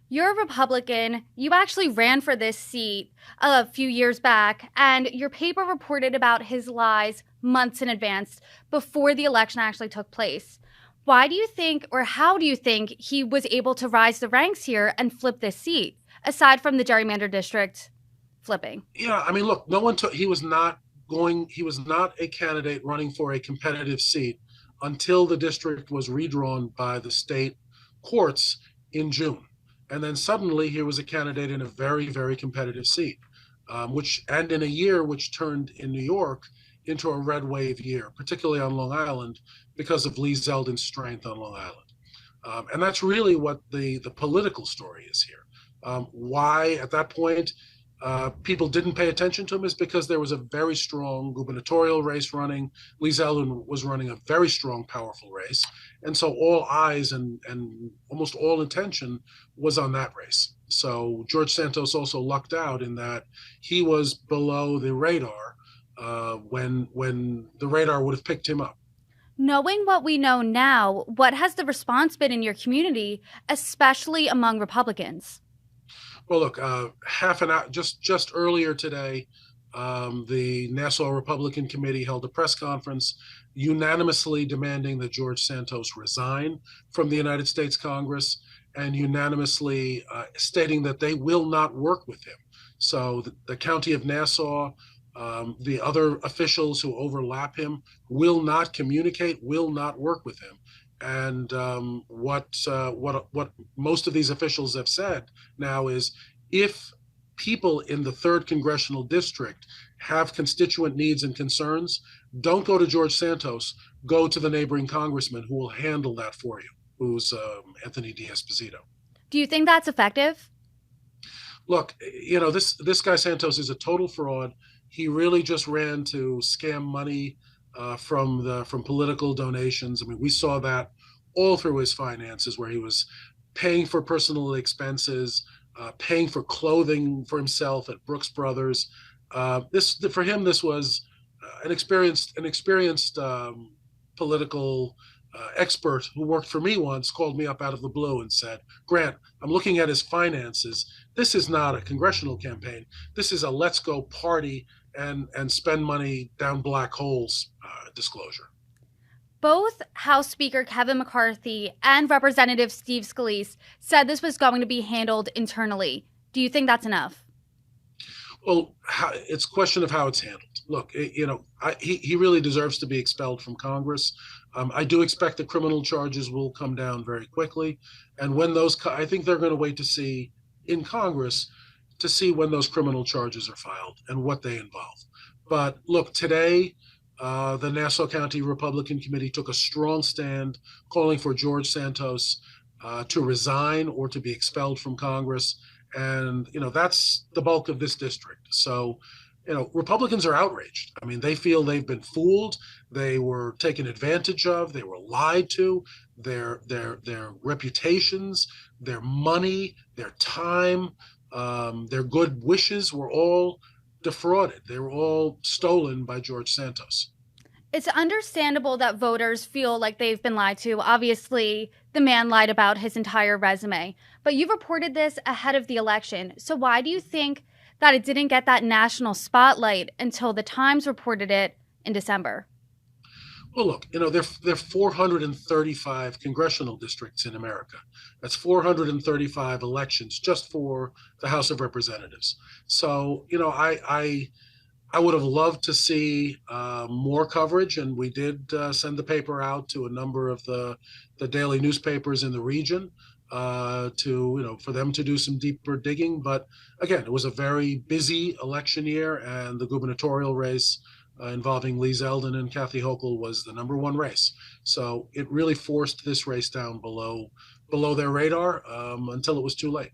You're a Republican. You actually ran for this seat a few years back, and your paper reported about his lies months in advance before the election actually took place. Why do you think, or how do you think, he was able to rise the ranks here and flip this seat, aside from the gerrymander district flipping? Yeah, I mean, look, no one took, he was not a candidate running for a competitive seat until the district was redrawn by the state courts in June. And then suddenly he was a candidate in a very, very competitive seat, and in a year which turned in New York into a red wave year, particularly on Long Island, because of Lee Zeldin's strength on Long Island. And that's really what the political story is here. Why, at that point, people didn't pay attention to him is because there was a very strong gubernatorial race running. Lee Zeldin was running a very strong, powerful race. And so all eyes and almost all attention was on that race. So George Santos also lucked out in that he was below the radar when the radar would have picked him up. Knowing what we know now, what has the response been in your community, especially among Republicans? Well, look, half an hour, just earlier today, the Nassau Republican Committee held a press conference unanimously demanding that George Santos resign from the United States Congress and unanimously stating that they will not work with him. So the county of Nassau, the other officials who overlap him, will not communicate, will not work with him. And what most of these officials have said now is, if people in the third congressional district have constituent needs and concerns, don't go to George Santos. Go to the neighboring congressman who will handle that for you, who's Anthony D'Esposito. Do you think that's effective? Look, this guy Santos is a total fraud. He really just ran to scam money from political donations. I mean, we saw that all through his finances, where he was paying for personal expenses, paying for clothing for himself at Brooks Brothers. This for him, this was an experienced political expert who worked for me once called me up out of the blue and said, "Grant, I'm looking at his finances. This is not a congressional campaign. This is a let's go party and spend money down black holes disclosure." Both House Speaker Kevin McCarthy and Representative Steve Scalise said this was going to be handled internally. Do you think that's enough? Well, it's a question of how it's handled. Look, he really deserves to be expelled from Congress. I do expect the criminal charges will come down very quickly, and when I think they're going to wait to see in Congress to see when those criminal charges are filed and what they involve. But look, today, the Nassau County Republican Committee took a strong stand calling for George Santos to resign or to be expelled from Congress. And, that's the bulk of this district. So, Republicans are outraged. I mean, they feel they've been fooled. They were taken advantage of. They were lied to. Their reputations, their money, their time, their good wishes were all defrauded. They were all stolen by George Santos. It's understandable that voters feel like they've been lied to. Obviously, the man lied about his entire resume. But you reported this ahead of the election. So why do you think that it didn't get that national spotlight until the Times reported it in December? Well, look, there are 435 congressional districts in America. That's 435 elections just for the House of Representatives. So, I would have loved to see more coverage, and we did send the paper out to a number of the daily newspapers in the region for them to do some deeper digging. But again, it was a very busy election year, and the gubernatorial race involving Lee Zeldin and Kathy Hochul was the number one race. So it really forced this race down below their radar until it was too late.